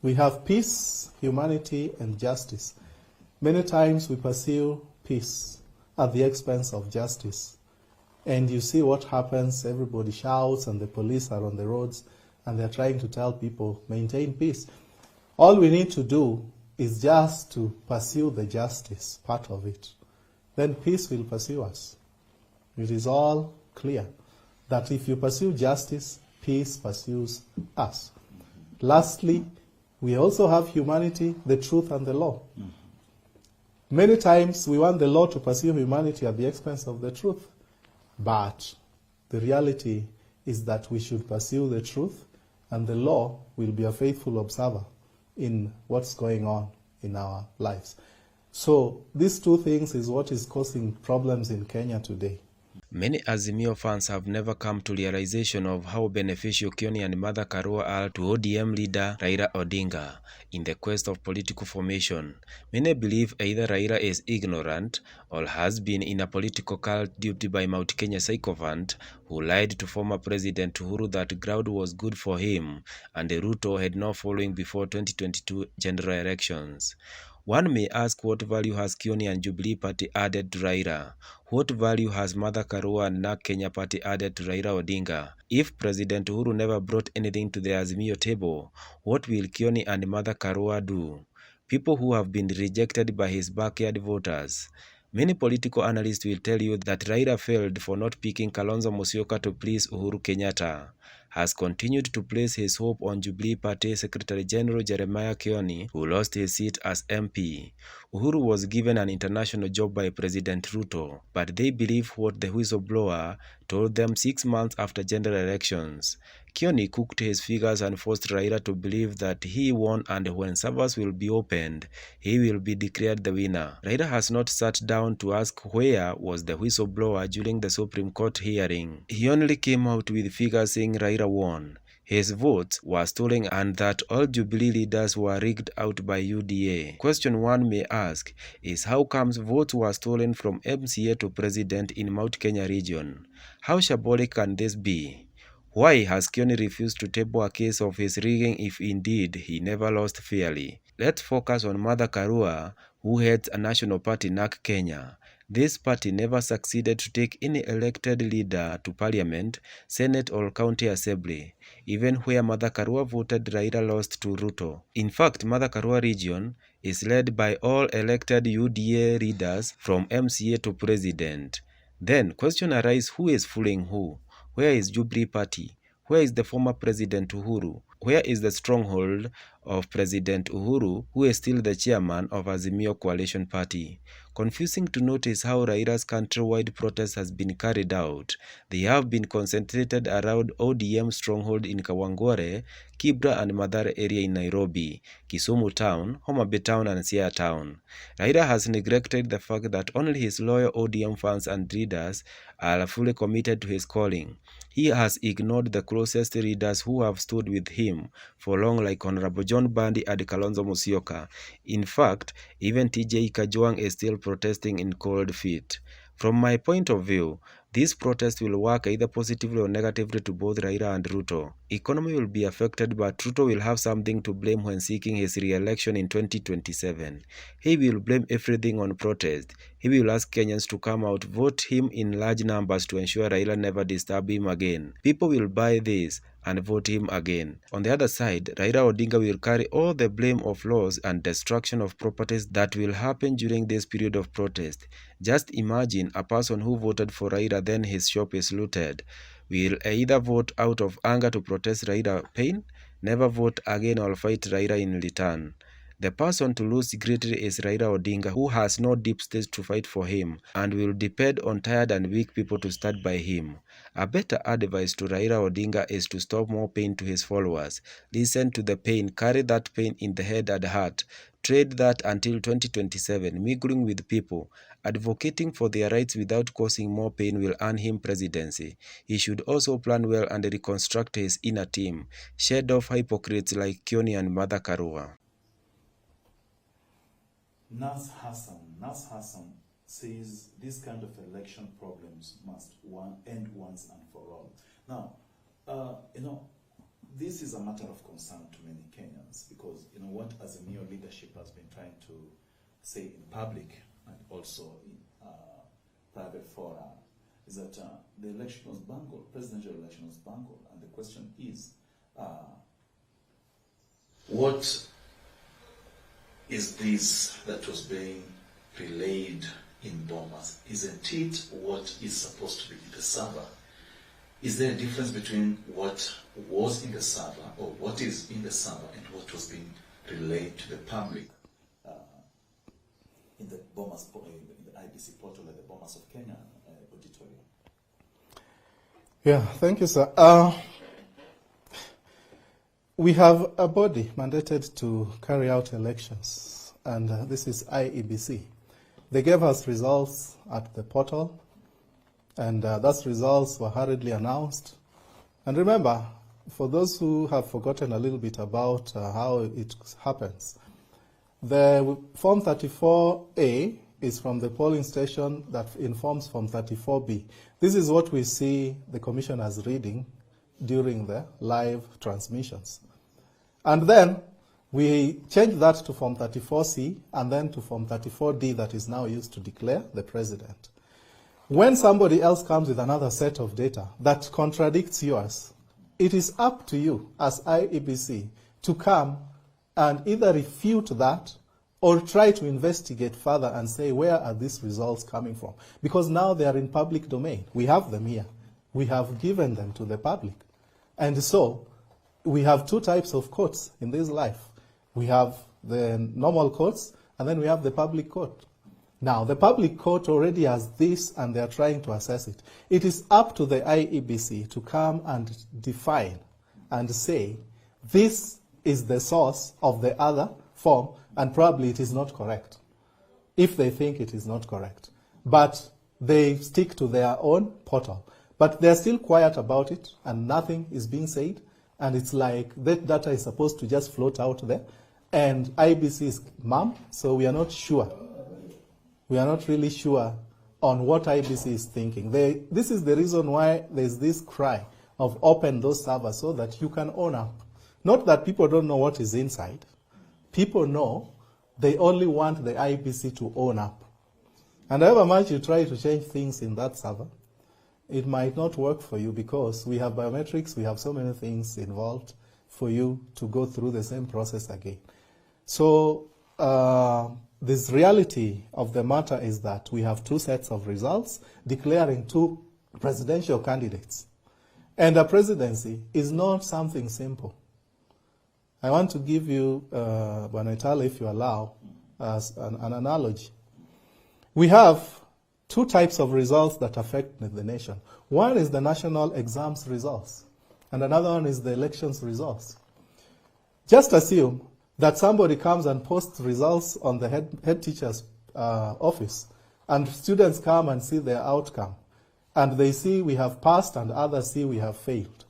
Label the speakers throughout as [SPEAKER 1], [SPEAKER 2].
[SPEAKER 1] We have peace, humanity, and justice. Many times we pursue peace at the expense of justice. And you see what happens, everybody shouts and the police are on the roads and they're trying to tell people, maintain peace. All we need to do is just to pursue the justice part of it. Then peace will pursue us. It is all clear that if you pursue justice, peace pursues us. Lastly, we also have humanity, the truth, and the law. Many times we want the law to pursue humanity at the expense of the truth. But the reality is that we should pursue the truth, and the law will be a faithful observer in what's going on in our lives. So these two things is what is causing problems in Kenya today.
[SPEAKER 2] Many Azimio fans have never come to realization of how beneficial Kioni and Martha Karua are to ODM leader Raila Odinga in the quest of political formation. Many believe either Raila is ignorant or has been in a political cult duped by Mount Kenya sycophant who lied to former President Uhuru that ground was good for him and Ruto had no following before 2022 general elections. One may ask, what value has Kioni and Jubilee Party added to Raila? What value has Martha Karua and NAK Kenya Party added to Raila Odinga? If President Uhuru never brought anything to the Azimio table, what will Kioni and Martha Karua do? People who have been rejected by his backyard voters. Many political analysts will tell you that Raila failed for not picking Kalonzo Musyoka to please Uhuru Kenyatta, has continued to place his hope on Jubilee Party Secretary General Jeremiah Kioni, who lost his seat as MP. Uhuru was given an international job by President Ruto, but they believe what the whistleblower told them 6 months after general elections. Kioni cooked his figures and forced Raila to believe that he won, and when servers will be opened, he will be declared the winner. Raila has not sat down to ask where was the whistleblower during the Supreme Court hearing. He only came out with figures saying Raila won. His votes were stolen and that all Jubilee leaders were rigged out by UDA. Question one may ask is how comes votes were stolen from MCA to president in Mount Kenya region? How shambolic can this be? Why has Kioni refused to table a case of his rigging if indeed he never lost fairly? Let's focus on Martha Karua, who heads a national party NAK Kenya. This party never succeeded to take any elected leader to parliament, senate or county assembly, even where Martha Karua voted Raila lost to Ruto. In fact, Martha Karua region is led by all elected UDA leaders from MCA to president. Then question arises, who is fooling who? Where is Jubilee Party? Where is the former President Uhuru? Where is the stronghold of President Uhuru, who is still the chairman of Azimio Coalition Party? Confusing to notice how Raila's countrywide protest has been carried out. They have been concentrated around ODM stronghold in Kawangware, Kibra and Mathare area in Nairobi, Kisumu town, Homa Bay town and Siaya town. Raila has neglected the fact that only his loyal ODM fans and leaders are fully committed to his calling. He has ignored the closest leaders who have stood with him for long, like Honorable John Bandi and Kalonzo Musyoka. In fact, even TJ Kajwang is still protesting in cold feet. From my point of view, this protest will work either positively or negatively to both Raila and Ruto. Economy will be affected, but Ruto will have something to blame when seeking his re-election in 2027. He will blame everything on protest. He will ask Kenyans to come out, vote him in large numbers to ensure Raila never disturb him again. People will buy this and vote him again. On the other side, Raila Odinga will carry all the blame of loss and destruction of properties that will happen during this period of protest. Just imagine a person who voted for Raila, then his shop is looted. Will either vote out of anger to protest Raila pain, never vote again, or fight Raila in return. The person to lose greatly is Raila Odinga, who has no deep state to fight for him and will depend on tired and weak people to stand by him. A better advice to Raila Odinga is to stop more pain to his followers. Listen to the pain, carry that pain in the head and heart. Trade that until 2027, mingling with people. Advocating for their rights without causing more pain will earn him presidency. He should also plan well and reconstruct his inner team. Shed off hypocrites like Kioni and Martha Karua.
[SPEAKER 3] Nas Hassan says these kind of election problems must end once and for all. Now, this is a matter of concern to many Kenyans because, what Azimio leadership has been trying to say in public and also in private fora is that the election was bungled, presidential election was bungled, and the question is, what is this that was being relayed in Bomas? Isn't it what is supposed to be in the server? Is there a difference between what was in the server or what is in the server and what was being relayed to the public in the Bomas, in the IBC portal at the Bomas of Kenya auditorium?
[SPEAKER 1] Yeah, thank you, sir. We have a body mandated to carry out elections, and this is IEBC. They gave us results at the portal, and those results were hurriedly announced. And remember, for those who have forgotten a little bit about how it happens, the Form 34A is from the polling station that informs Form 34B. This is what we see the commissioners reading during the live transmissions. And then we change that to Form 34C and then to Form 34D that is now used to declare the president. When somebody else comes with another set of data that contradicts yours, it is up to you as IEBC to come and either refute that or try to investigate further and say, where are these results coming from? Because now they are in public domain. We have them here. We have given them to the public. And so we have two types of courts in this life. We have the normal courts, and then we have the public court. Now, the public court already has this, and they are trying to assess it. It is up to the IEBC to come and define and say, this is the source of the other form, and probably it is not correct, if they think it is not correct. But they stick to their own portal. But they're still quiet about it, and nothing is being said, and it's like that data is supposed to just float out there, and IEBC is mum, so we are not sure. We are not really sure on what IEBC is thinking. This is the reason why there's this cry of open those servers so that you can own up. Not that people don't know what is inside. People know, they only want the IEBC to own up. And however much you try to change things in that server, it might not work for you because we have biometrics, we have so many things involved for you to go through the same process again. So this reality of the matter is that we have two sets of results declaring two presidential candidates. And a presidency is not something simple. I want to give you, Banetala, if you allow, as an analogy. We have two types of results that affect the nation. One is the national exams results, and another one is the elections results. Just assume that somebody comes and posts results on the head teacher's office, and students come and see their outcome, and they see we have passed and others see we have failed.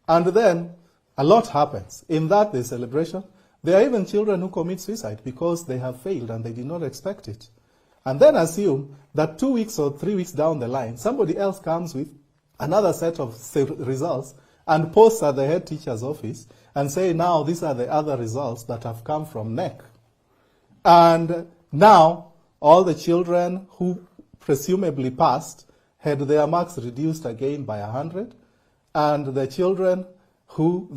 [SPEAKER 1] And then a lot happens. In that, there's celebration. There are even children who commit suicide because they have failed and they did not expect it. And then assume that 2 weeks or 3 weeks down the line, somebody else comes with another set of results and posts at the head teacher's office and say, now these are the other results that have come from NEC. And now all the children who presumably passed had their marks reduced again by 100, and the children who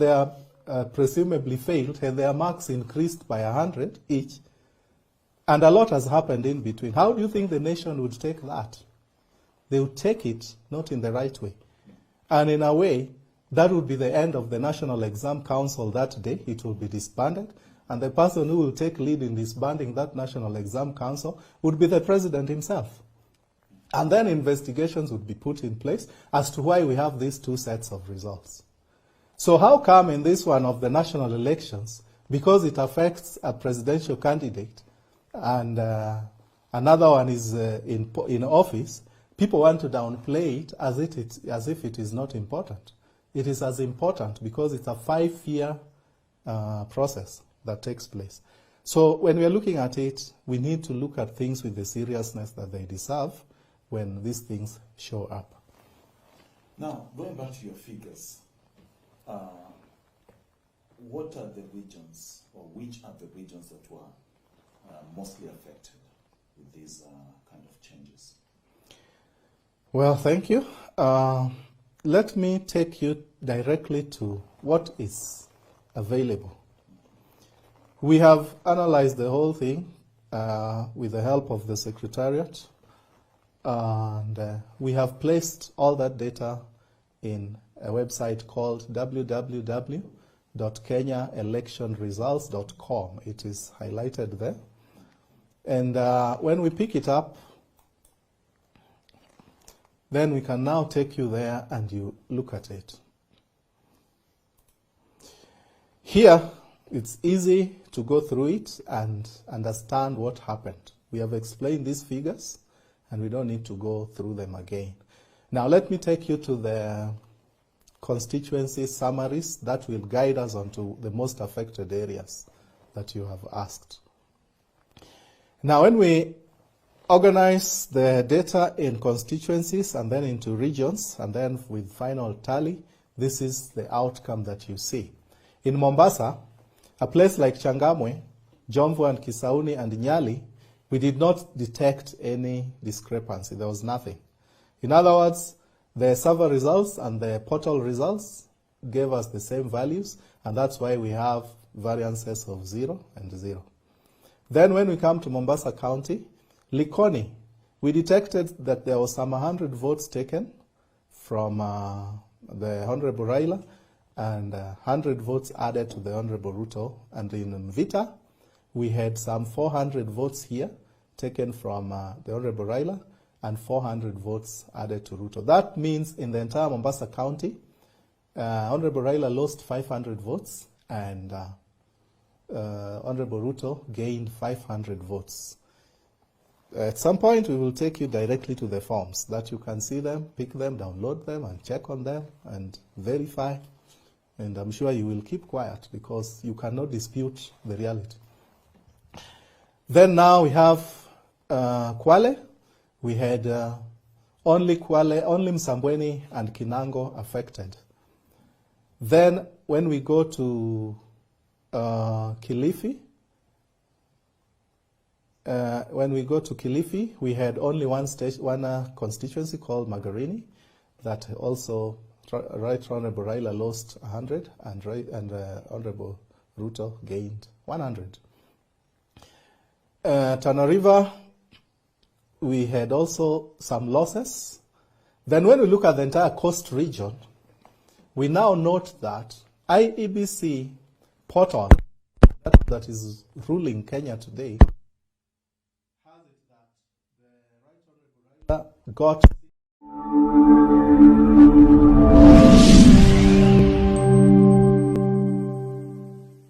[SPEAKER 1] presumably failed had their marks increased by 100 each. And a lot has happened in between. How do you think the nation would take that? They would take it not in the right way. And in a way, that would be the end of the National Exam Council that day. It will be disbanded. And the person who will take lead in disbanding that National Exam Council would be the president himself. And then investigations would be put in place as to why we have these two sets of results. So how come in this one of the national elections, because it affects a presidential candidate and another one is in office, people want to downplay it as if it is not important? It is as important because it's a 5-year process that takes place. So when we are looking at it, we need to look at things with the seriousness that they deserve when these things show up.
[SPEAKER 3] Now, going back to your figures, what are the regions, or which are the regions that were mostly affected with these kind of changes?
[SPEAKER 1] Well, thank you. Let me take you directly to what is available. We have analyzed the whole thing with the help of the Secretariat, and we have placed all that data in a website called www.kenyaelectionresults.com. It is highlighted there. And when we pick it up, then we can now take you there and you look at it. Here, it's easy to go through it and understand what happened. We have explained these figures, and we don't need to go through them again. Now, let me take you to the constituency summaries that will guide us onto the most affected areas that you have asked. Now, when we organize the data in constituencies and then into regions, and then with final tally, this is the outcome that you see. In Mombasa, a place like Changamwe, Jomvu and Kisauni and Nyali, we did not detect any discrepancy. There was nothing. In other words, the server results and the portal results gave us the same values, and that's why we have variances of 0 and 0. Then when we come to Mombasa County, Likoni, we detected that there was some 100 votes taken from the Honorable Raila, and 100 votes added to the Honorable Ruto. And in Mvita, we had some 400 votes here taken from the Honorable Raila, and 400 votes added to Ruto. That means in the entire Mombasa County, Honorable Raila lost 500 votes, and Honorable Ruto gained 500 votes. At some point, we will take you directly to the forms that you can see them, pick them, download them, and check on them, and verify. And I'm sure you will keep quiet because you cannot dispute the reality. Then now we have Kwale. We had only Kwale, only Msambweni and Kinango affected. Then when we go to Kilifi, we had only one constituency called Magarini that also Right Honorable Raila lost 100 and Honorable Ruto gained 100. Tana River, we had also some losses. Then when we look at the entire coast region, we now note that IEBC portal that is ruling Kenya today has it that the Right Honorable Raila got